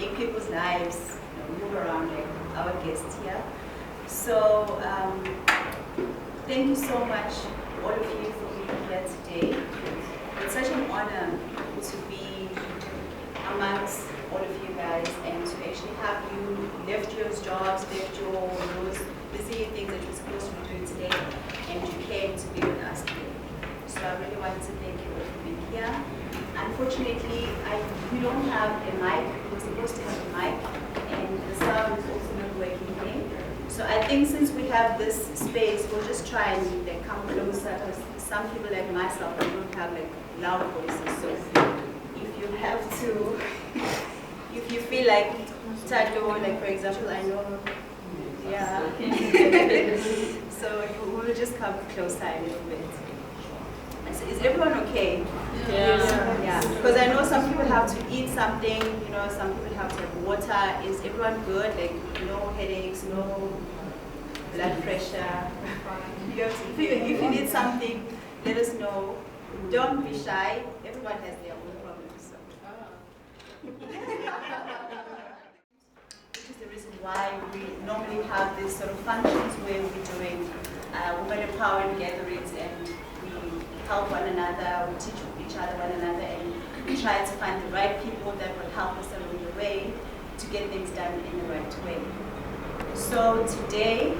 make people's lives move around, like our guests here. So thank you so much, all of you, for being here today. It's such an honor to be amongst all of you guys and to actually have you left your jobs, left your those busy things that you're supposed to be doing today, and you came to be with us today. So I really wanted to thank you all for being here. Unfortunately, we don't have a mic. We were supposed to have a mic, and the sound is also not working here. So I think since we have this space, we'll just try and like, come closer. Because some people like myself, they don't have like loud voices. So if you have to, if you feel like Tado, like for example, I know, yeah. So we'll just come closer a little bit. Is everyone okay? Yeah. Because I know some people have to eat something, some people have to have water. Is everyone good? Like no headaches, no blood pressure? If you need something, let us know. Don't be shy. Everyone has their own problems. So. Which is the reason why we normally have these sort of functions where we're doing women empowerment gatherings and help one another, we teach each other one another, and we try to find the right people that will help us along the way to get things done in the right way. So today,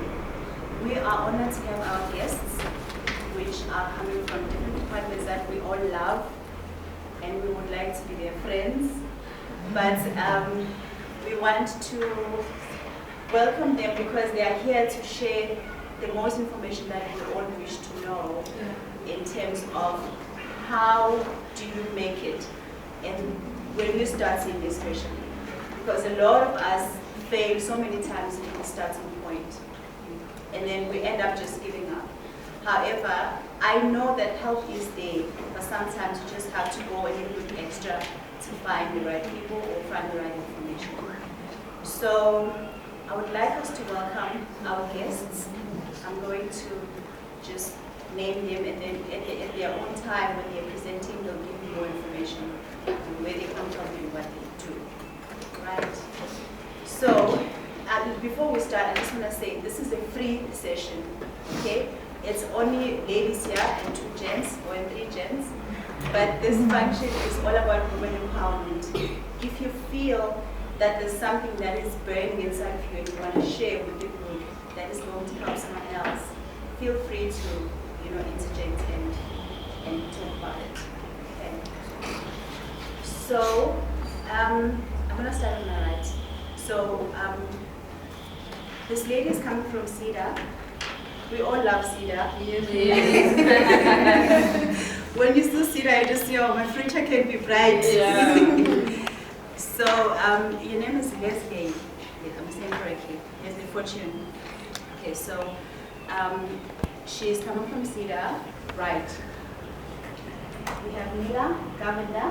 we are honored to have our guests, which are coming from different departments that we all love, and we would like to be their friends. But we want to welcome them because they are here to share the most information that we all wish to know. In terms of how do you make it, and when you start seeing especially, because a lot of us fail so many times in the starting point, and then we end up just giving up. However, I know that help is there, but sometimes you just have to go a little bit extra to find the right people or find the right information. So I would like us to welcome our guests. I'm going to just name them, and then at their own time when they're presenting, they'll give you more information on where they come from and what they do. Right? So, before we start, I just want to say this is a free session. Okay? It's only ladies here and 2 gents or 3 gents. But this function is all about women empowerment. If you feel that there's something that is burning inside of you and you want to share with the group that is going to help someone else, feel free to interject and talk about it. Okay. So I'm gonna start on my right. So this lady is coming from Cedar. We all love Cedar. Yes. When you see Cedar, you just say, "Oh, my future can be bright." Yeah. So your name is Leslie. Yeah, I'm saying correctly. Leslie Fortune. Okay, so. She's coming from Cedar, right. We have Nila Govender.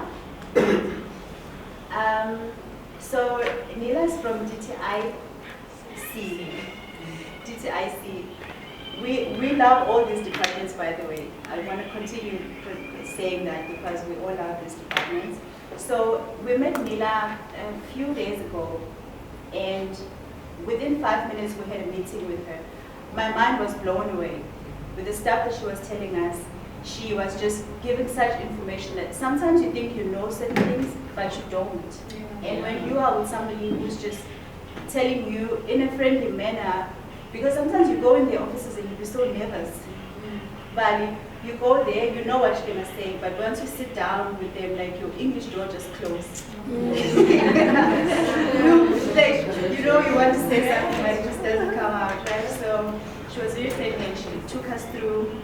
So Nila is from DTIC. DTIC. We love all these departments, by the way. I want to continue saying that because we all love these departments. So we met Nila a few days ago, and within 5 minutes we had a meeting with her. My mind was blown away with the stuff that she was telling us. She was just giving such information that sometimes you think you know certain things, but you don't. And when you are with somebody who's just telling you in a friendly manner, because sometimes you go in the offices and you be so nervous. But you go there, you know what you're going to say, but once you sit down with them, like your English door just closed. Like, you want to say something, but it just doesn't come out, right? So she was very friendly and she took us through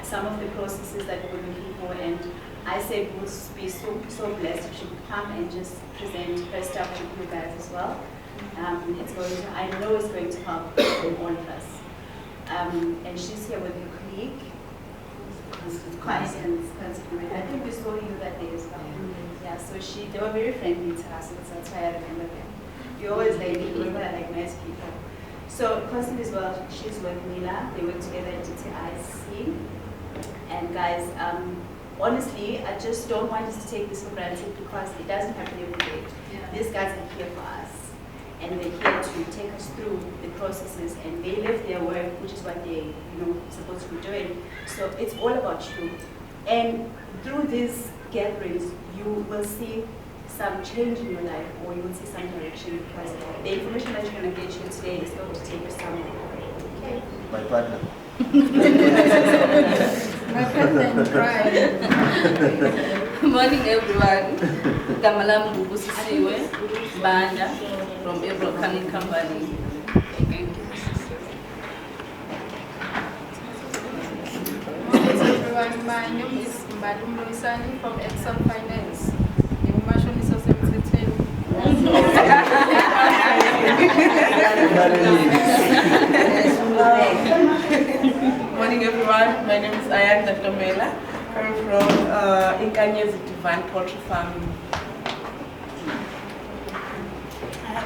some of the processes that we were looking for, and I said we would be so blessed if she would come and just present her stuff with you guys as well. I know it's going to help all of us. And she's here with her colleague, Constance. I think we saw you that day as well. Yeah, so they were very friendly to us, so that's why I remember them. You always remember nice people. So Constance as well, she's with Mila. They work together at DTIC. And guys, honestly, I just don't want us to take this for granted because it doesn't happen every day. These guys are here for us, and they're here to take us through the processes, and they live their work, which is what they, supposed to be doing. So it's all about you. And through these gatherings, you will see some change in your life, or you will see some direction, because the information that you're going to get here today is going to take you somewhere. Okay. My partner. My partner in crime. Morning, everyone. Kamalam Bubusisiwe, Banda from April Canning Company. Okay. Morning, everyone. My name is Mbadum Loisani from Exxon Finance. Morning everyone, my name is Ayan Datomela. I'm from Inkanyezi Divine Poultry Farm.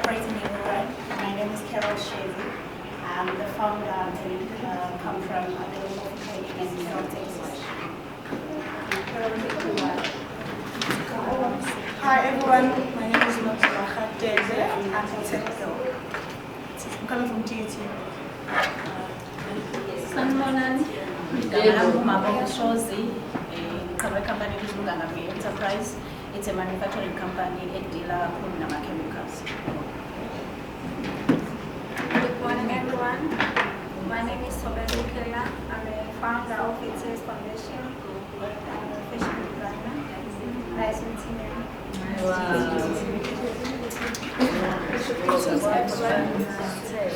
Great to meet everyone. My name is Carol Chevy. I'm the founder and come from the local training and Hi everyone, my name is Notsa Denze. I'm coming from TUT. Sanibonani, ngiyabonga Mabonga Shozi, company Lunganga Enterprise. It's a manufacturing company and dealer in chemicals. Good morning everyone. My name is Sobel Kela. I'm a founder of ITS Foundation. I'm a fashion designer, licensing. Wow.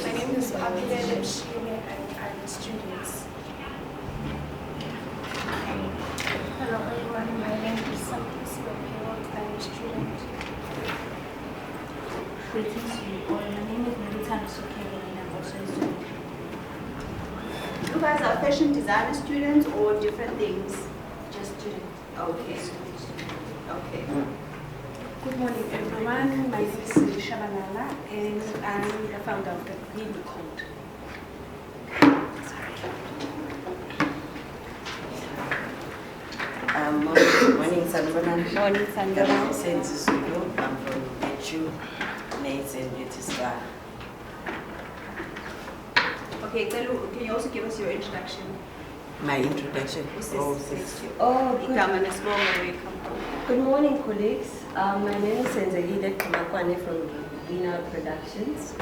My name is Abidele Shime and I'm a student. Hello everyone. My name is Sampis Bapiro. I'm a student. Greetings to you all. My name is Melita Sukeli and I'm also a student. You guys are fashion designer students or different things? Just students. Okay. Okay. Good morning, everyone. My name is Shabanala, and I'm the founder of the Green Code. Morning, Sanibonani. Morning, Sanibonani. I'm Senzi Zulu. I'm from Bechu, Nates and Beauty Spa. Okay, Telu, can you also give us your introduction? My introduction. Good morning, colleagues. My name is Senzagide Kamakwane from Gina Productions.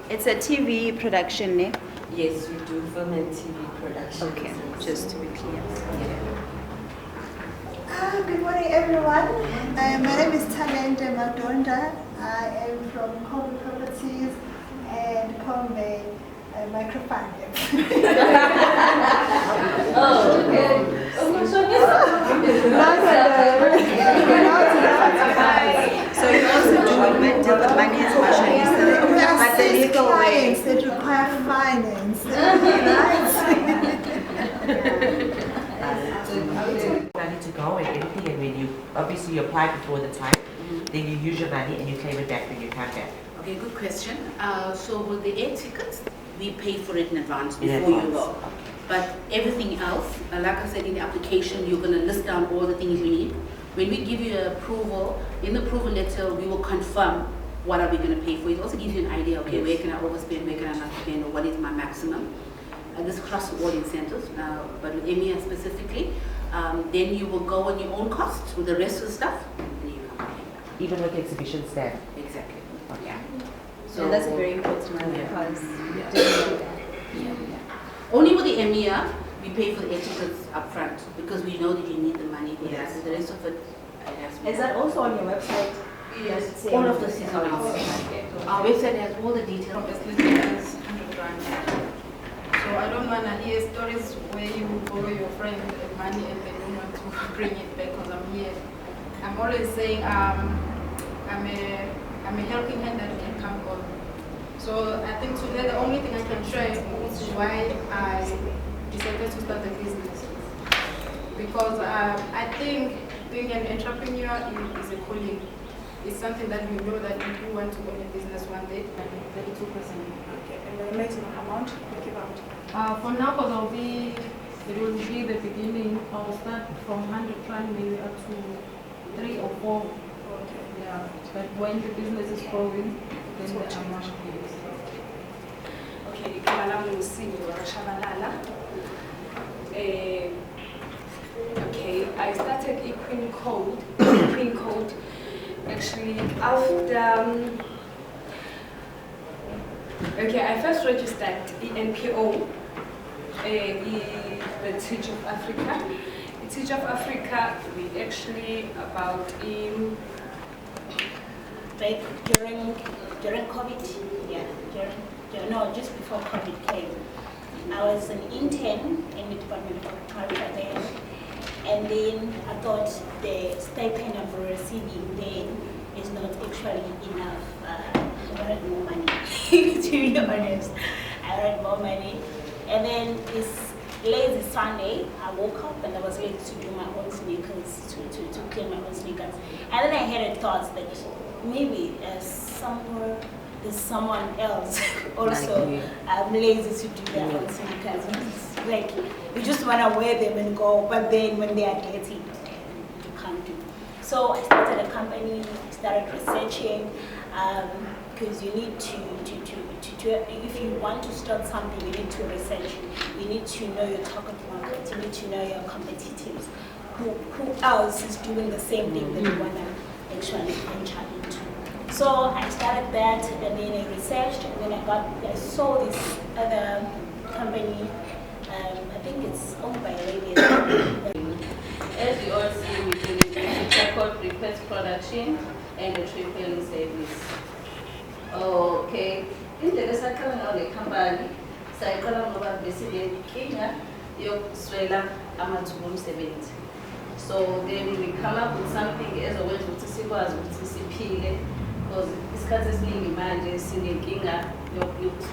It's a TV production, eh? Yes, we do film and TV productions. Okay, just to be clear. Good morning everyone. My name is Talente Madonda. I am from Kombe Properties and Kombe Microfinance. Oh, okay. So you also do deal with money as much as but the legal clients that require finance. Money to go and everything, and when you obviously you apply before the time, then you use your money and you claim it back when you come back. Okay, good question. So with the air tickets, we pay for it in advance before you go. But everything else, like I said in the application, you're going to list down all the things you need. When we give you approval, in the approval letter, we will confirm what are we going to pay for. It also gives you an idea, okay, where can I overspend, where can I not spend, or what is my maximum. This crosses all incentives, but with EMEA specifically, then you will go on your own costs with the rest of the stuff, and you come back. Even with exhibition staff? Exactly. Okay. Yeah. So that's a very important one because only with the EMEA, we pay for the air tickets up front because we know that you need the money for that. So the rest of it, is that also on your website? Yes, all of this is on our website. Our website has all the details. So I don't want to hear stories where you borrow your friend money and they don't want to bring it back because I'm here. I'm always saying I'm a helping hand that can come on. So I think today the only thing I can share is why I decided to start the business. Because I think being an entrepreneur is a calling. It's something that you know that you do want to own a business one day. 32%. Okay, and the maximum amount you give out? For now, because I'll be it will be the beginning. I'll start from 100 rand maybe up to 3 or 4. Yeah, but when the business is growing, then the amount is. Okay, okay, I started Equine Code actually after. Okay, I first registered ENPO, the Teach of Africa. The Teach of Africa, we actually about in. Like during COVID, yeah, no, just before COVID came. I was an intern in the Department of Agriculture then, and then I thought the stipend I'm receiving then is not actually enough. I wanted more money, to be honest. I wanted more money, and then this lazy Sunday, I woke up and I was ready to do my own sneakers, to clean my own sneakers, and then I had a thought that maybe somewhere there's someone else also lazy to do their own sneakers. Like you just want to wear them and go, but then when they are dirty, you can't do. So I started a company, started researching, because you need to if you want to start something, you need to research. You need to know your target market. You need to know your competitors. Who else is doing the same thing that you want to actually venture into? So I started that, and then I researched, and then I saw this other company. I think it's owned by Arabian. As you all see, we do charcoal request production and the tree filling service. Okay, in the second of the company, cycle of basically Kenya, you swell Amazon 70. So then we come up with something as a way to see was CCP. Because isikhathi esiningi manje sinenkinga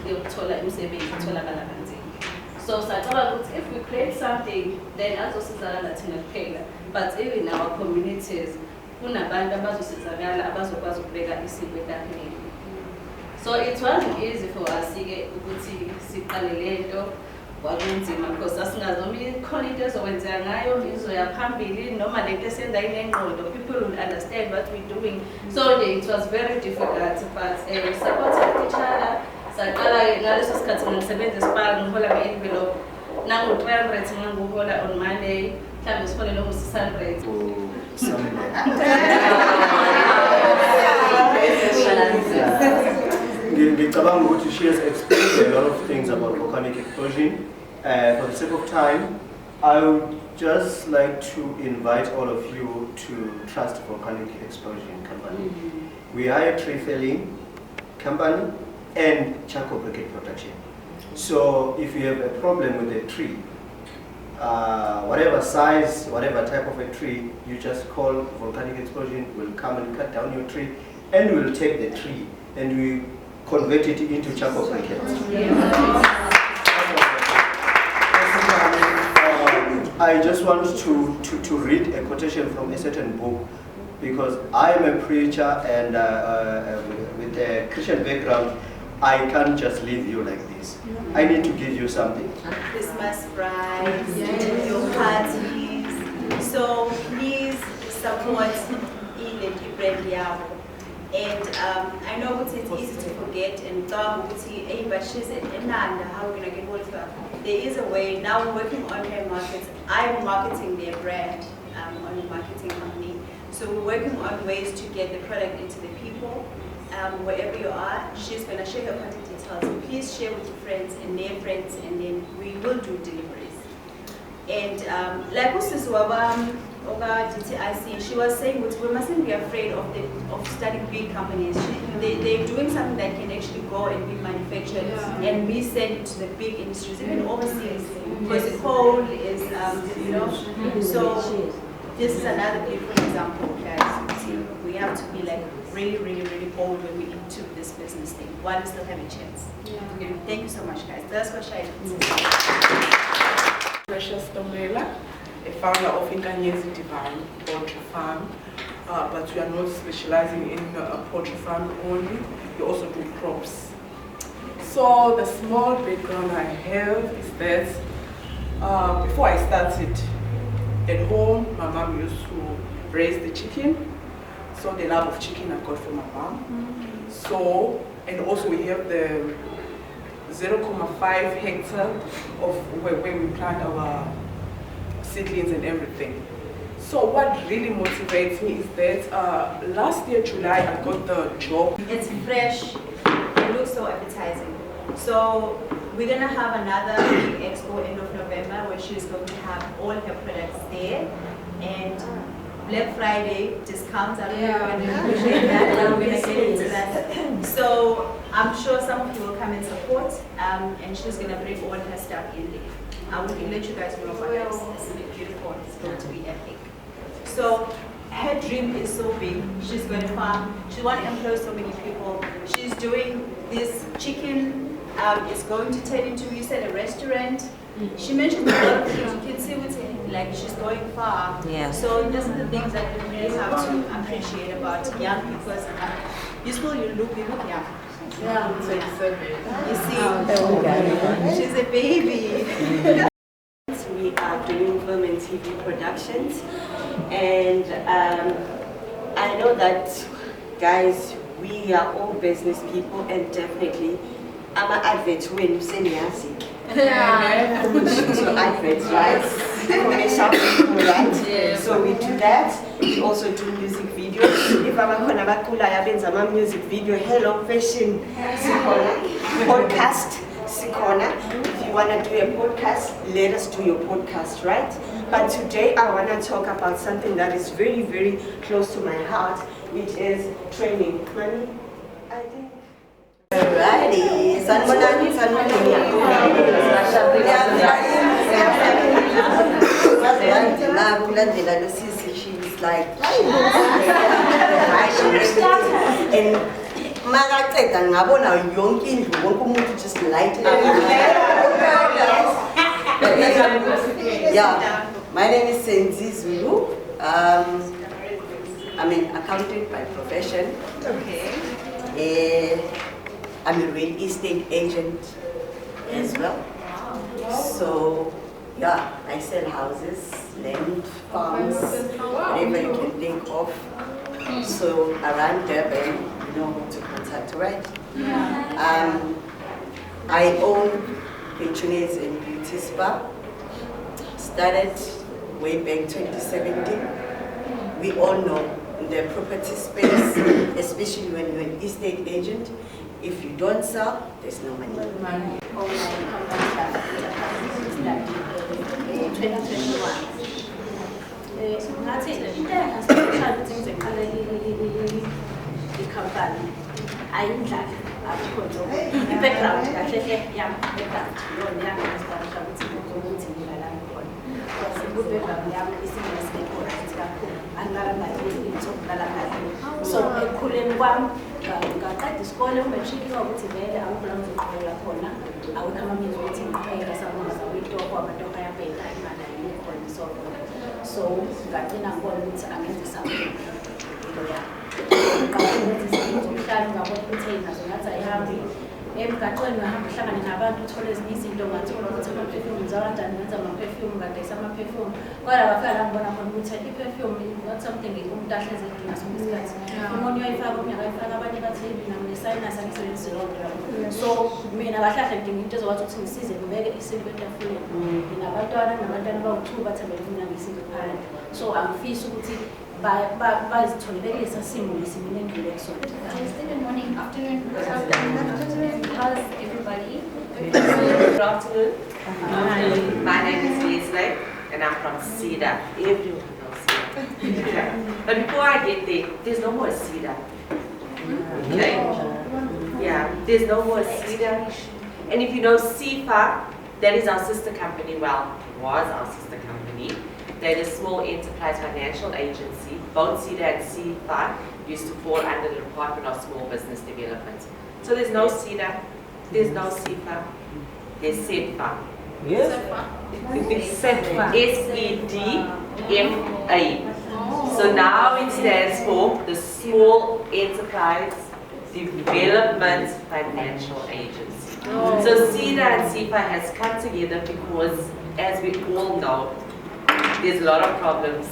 yokuthola imisebenzi itholakala kanzima. So sacabanga ukuthi if we create something then azosizakala thina kuphela, but even in our communities kunabantu abazosizakala abazokwazi ukubeka isiko etafuleni. So it wasn't easy for us ukuthi siqale lento kwakunzima because asingazomi khona into ezokwenzeka ngayo izoya phambili noma lento esenza inengqondo, people will understand what we're doing. So it was very difficult, but we supported each other. Saqala ngaleso sikhathi ngisebenza eSpar ngihola nge-envelope nangu 300 ngangihola on Monday mhlawumbe sifone lo 600. Ngicabanga ukuthi she has explained a lot of things about volcanic explosion. For the sake of time, I would just like to invite all of you to Trust Volcanic Explosion Company. We are a tree felling company and charcoal briquette production. So if you have a problem with a tree, whatever size, whatever type of a tree, you just call Volcanic Explosion, we'll come and cut down your tree, and we'll take the tree and we convert it into charcoal briquettes. I just want to read a quotation from a certain book, because I am a preacher and with a Christian background, I can't just leave you like this. I need to give you something. Christmas rides, your parties. So please support Ilendi brand yabo. And I know it's easy to forget and but she's in how we're gonna get hold of her. There is a way. Now we're working on her markets. I'm marketing their brand on a marketing company. So we're working on ways to get the product into the people. Wherever you are, she's gonna share her contact details. So please share with your friends and their friends, and then we will do deliveries. And like Mrs. Wabam Oga DTIC, she was saying we mustn't be afraid of starting big companies. They're doing something that can actually go and be manufactured and be sent to the big industries, even overseas. Because the coal is, so this is another beautiful example, guys. We have to be like really, really, really bold when we into this business thing while we still have a chance. Thank you so much, guys. That's what I Precious Tomela, a founder of Inkanyezi Divine Poultry Farm, but we are not specializing in poultry farm only, we also do crops. So the small background I have is that Before I started at home, my mom used to raise the chicken. So the love of chicken I got from my mom. So, and also we have the 0.5 hectare of where we plant our seedlings and everything. So what really motivates me is that last year, July, I got the job. It's fresh, it looks so appetizing. So we're gonna have another big expo end of November where she's going to have all her products there. And Black Friday discounts, I don't know if you appreciate that, but we're gonna get into that. So I'm sure some of you will come and support, and she's gonna bring all her stuff in there. I will let you guys know about that. It's gonna be beautiful, it's going to be epic. So her dream is so big. She's going to farm. She wants to employ so many people. She's doing this chicken. It's going to turn into, you said, a restaurant. She mentioned a lot of things. You can see with her, like she's going far. Yeah. So these are the things that we really have to appreciate about young people. You look young. Yeah, I'm 27. You see, she's a baby. We are doing film and TV productions, and I know that, guys, we are all business people, and definitely I'm an advert when you say Niasi. Adverts, right? Commercial people, right? So we do that. We also do music videos. If I'm a music video, Hello Fashion, podcast. If you want to do a podcast, let us do your podcast, right? But today I want to talk about something that is very, very close to my heart, which is training. Money, I think. Alrighty, she's like, and Maraceta ngabona yonke indlu wonke umuntu just light up. Yeah, my name is Senzi Zulu. I'm an accountant by profession. Okay. I'm a real estate agent as well. So yeah, I sell houses, land, farms, whatever you can think of. So around Durban, you know who to contact, right? Yeah. I own Pensioners and Beauty Spa. Started way back 2017. We all know in the property space, especially when you're an estate agent, if you don't sell, there's no money. 2021. Ngathi into engaspecial ukuthi ngize ngiqale ikhampani ayindlala akukho nje i-background kahle hle yami background yona yangaspecial ukuthi ukuthi ngilalana khona because i-background yami isingasekho right kakhulu angilala nayo into ngilala nayo so ekukhuleni kwami ngaqeda isikole umbechikiwa ukuthi vele awukho la ngizoqhubeka khona awukho amamizi ukuthi ngiqhubeka samuza uyitoko amatoka yabheka imali ayikho khona so ngagcina ngibona ukuthi angenze something umhlali ngabona ukuthi nazo ngathi ayihambi emgaqweni ngahamba uhlangane nabantu uthole ezinye izinto ngathola ukuthi ama-perfume ngenza kanjani ngenza ama-perfume ngadayisa ama-perfume kodwa bafika la ngibona khona ukuthi i-perfume not something umuntu ahlezi edinga sonke isikhathi umuntu uyayifaka omunye akayifaka abanye bathi mina nginesayinasi angisebenzise lonke so mina kahlahle ngidinga into ezokwazi ukuthi ngisize ngibeke isinto etafuleni nginabantwana bawu-2 bathembele mina ngisiphakathi so angifisi ukuthi bazitholele lesa simo lesimile endlule kusona. Good morning, afternoon. How's everybody? Good afternoon. My name is Leslie and I'm from Cedar. Everyone knows Cedar. But before I get there, there's no more Cedar. Okay? Yeah, there's no more Cedar. And if you know CFA, that is our sister company, well, was our sister company. They're a small enterprise financial agency. Both CEDA and CFA used to fall under the Department of Small Business Development. So there's no CEDA, there's no CFA, there's SEDFA. Yes. SEDFA. S-E-D-F-A. So now it stands for the Small Enterprise Development Financial Agency. So CEDA and CFA has come together because as we all know, there's a lot of problems.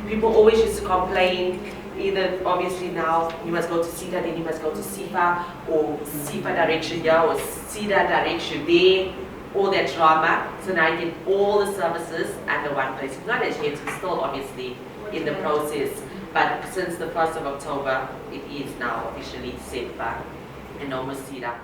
People always used to complain, either obviously now you must go to CEDA, then you must go to SIFA, or SIFA direction here, or CEDA direction there, all that drama. So now you get all the services under one place. Not as yet, it's still obviously in the process, but since the 1st of October, it is now officially SEPA and no more CEDA.